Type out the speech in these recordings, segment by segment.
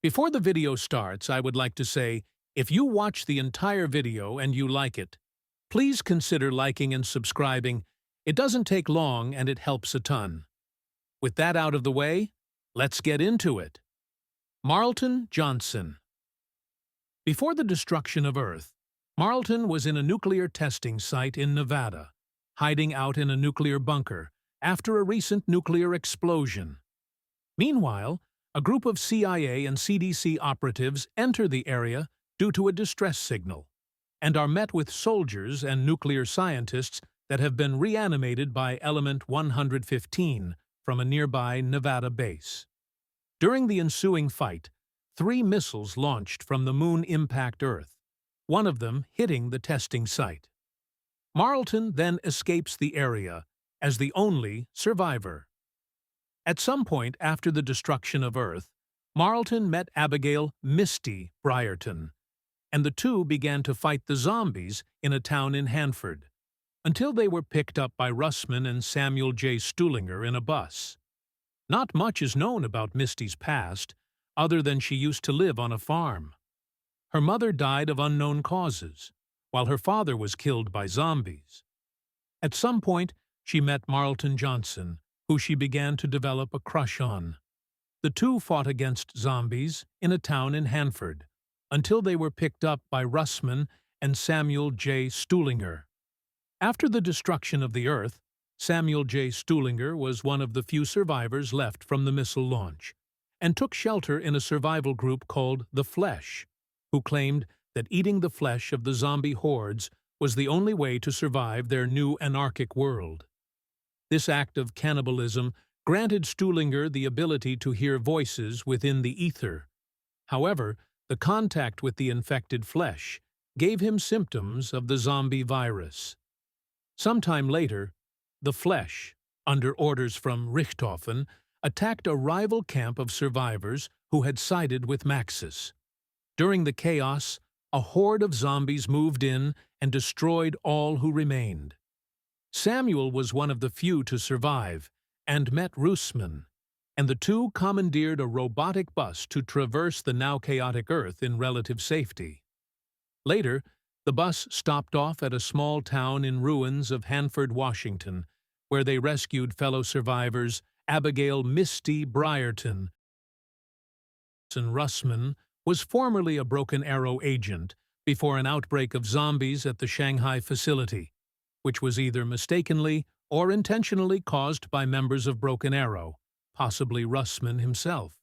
Before the video starts, I would like to say, if you watch the entire video and you like it, please consider liking and subscribing. It doesn't take long and it helps a ton. With that out of the way, let's get into it. Marlton Johnson. Before the destruction of Earth, Marlton was in a nuclear testing site in Nevada, hiding out in a nuclear bunker after a recent nuclear explosion. Meanwhile, a group of CIA and CDC operatives enter the area due to a distress signal, and are met with soldiers and nuclear scientists that have been reanimated by Element 115 from a nearby Nevada base. During the ensuing fight, 3 missiles launched from the moon impact Earth, one of them hitting the testing site. Marlton then escapes the area as the only survivor. At some point after the destruction of Earth, Marlton met Abigail Misty Briarton, and the two began to fight the zombies in a town in Hanford, until they were picked up by Russman and Samuel J. Stuhlinger in a bus. Not much is known about Misty's past, other than she used to live on a farm. Her mother died of unknown causes, while her father was killed by zombies. At some point, she met Marlton Johnson, who she began to develop a crush on. The two fought against zombies in a town in Hanford, until they were picked up by Russman and Samuel J. Stuhlinger. After the destruction of the Earth, Samuel J. Stuhlinger was one of the few survivors left from the missile launch, and took shelter in a survival group called The Flesh, who claimed that eating the flesh of the zombie hordes was the only way to survive their new anarchic world. This act of cannibalism granted Stuhlinger the ability to hear voices within the ether. However, the contact with the infected flesh gave him symptoms of the zombie virus. Sometime later, the Flesh, under orders from Richthofen, attacked a rival camp of survivors who had sided with Maxis. During the chaos, a horde of zombies moved in and destroyed all who remained. Samuel was one of the few to survive and met Russman, and the two commandeered a robotic bus to traverse the now chaotic Earth in relative safety. Later, the bus stopped off at a small town in ruins of Hanford, Washington, where they rescued fellow survivors Abigail Misty Briarton. Russman was formerly a Broken Arrow agent before an outbreak of zombies at the Shanghai facility, which was either mistakenly or intentionally caused by members of Broken Arrow, possibly Russman himself.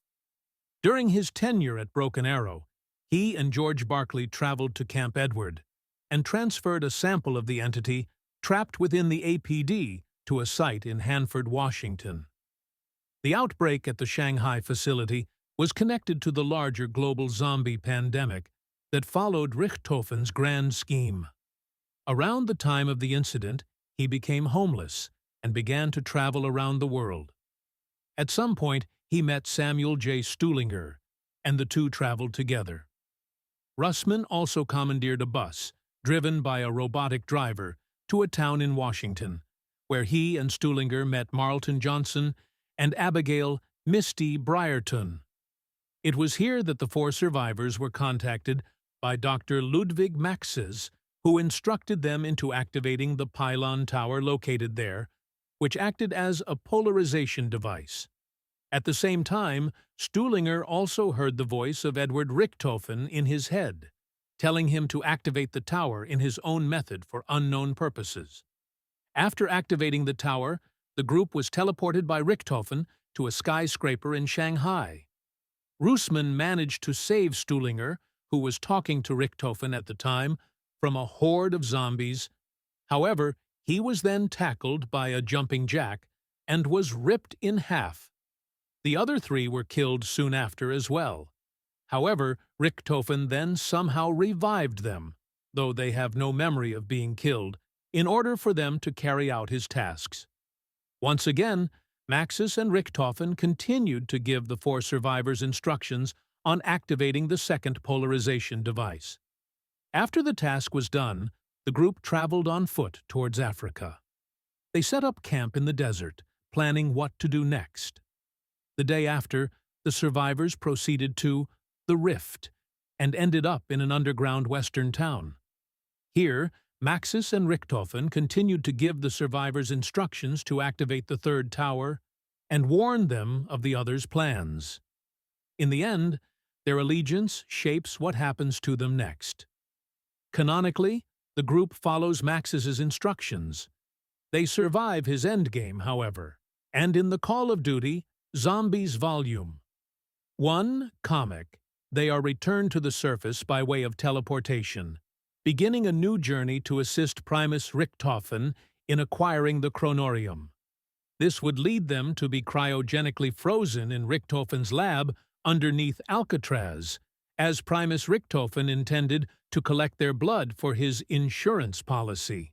During his tenure at Broken Arrow, he and George Barclay traveled to Camp Edward and transferred a sample of the entity trapped within the APD to a site in Hanford, Washington. The outbreak at the Shanghai facility was connected to the larger global zombie pandemic that followed Richthofen's grand scheme. Around the time of the incident, he became homeless and began to travel around the world. At some point, he met Samuel J. Stuhlinger, and the two traveled together. Russman also commandeered a bus, driven by a robotic driver, to a town in Washington, where he and Stuhlinger met Marlton Johnson and Abigail Misty Briarton. It was here that the 4 survivors were contacted by Dr. Ludwig Maxis, who instructed them into activating the pylon tower located there, which acted as a polarization device. At the same time, Stuhlinger also heard the voice of Edward Richthofen in his head, telling him to activate the tower in his own method for unknown purposes. After activating the tower, the group was teleported by Richthofen to a skyscraper in Shanghai. Russman managed to save Stuhlinger, who was talking to Richthofen at the time, from a horde of zombies. However, he was then tackled by a jumping jack and was ripped in half. The other 3 were killed soon after as well. However, Richthofen then somehow revived them, though they have no memory of being killed, in order for them to carry out his tasks. Once again, Maxis and Richthofen continued to give the 4 survivors instructions on activating the second polarization device. After the task was done, the group traveled on foot towards Africa. They set up camp in the desert, planning what to do next. The day after, the survivors proceeded to the Rift, and ended up in an underground western town. Here, Maxis and Richthofen continued to give the survivors instructions to activate the third tower and warn them of the others' plans. In the end, their allegiance shapes what happens to them next. Canonically, the group follows Maxis's instructions. They survive his endgame, however, and in the Call of Duty Zombies Volume 1 comic, they are returned to the surface by way of teleportation, beginning a new journey to assist Primus Richthofen in acquiring the Chronorium. This would lead them to be cryogenically frozen in Richthofen's lab underneath Alcatraz, as Primus Richthofen intended to collect their blood for his insurance policy.